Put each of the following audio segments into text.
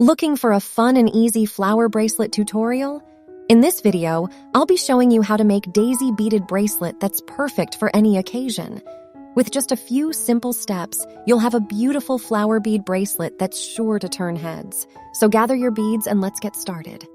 Looking for a fun and easy flower bracelet tutorial? In this video, I'll be showing you how to make Daisy beaded bracelet that's perfect for any occasion. With just a few simple steps, you'll have a beautiful flower bead bracelet that's sure to turn heads. So gather your beads and let's get started.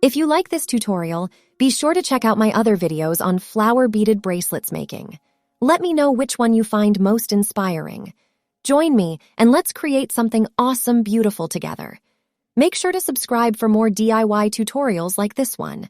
If you like this tutorial, be sure to check out my other videos on flower beaded bracelets making. Let me know which one you find most inspiring. Join me and let's create something awesome, beautiful together. Make sure to subscribe for more DIY tutorials like this one.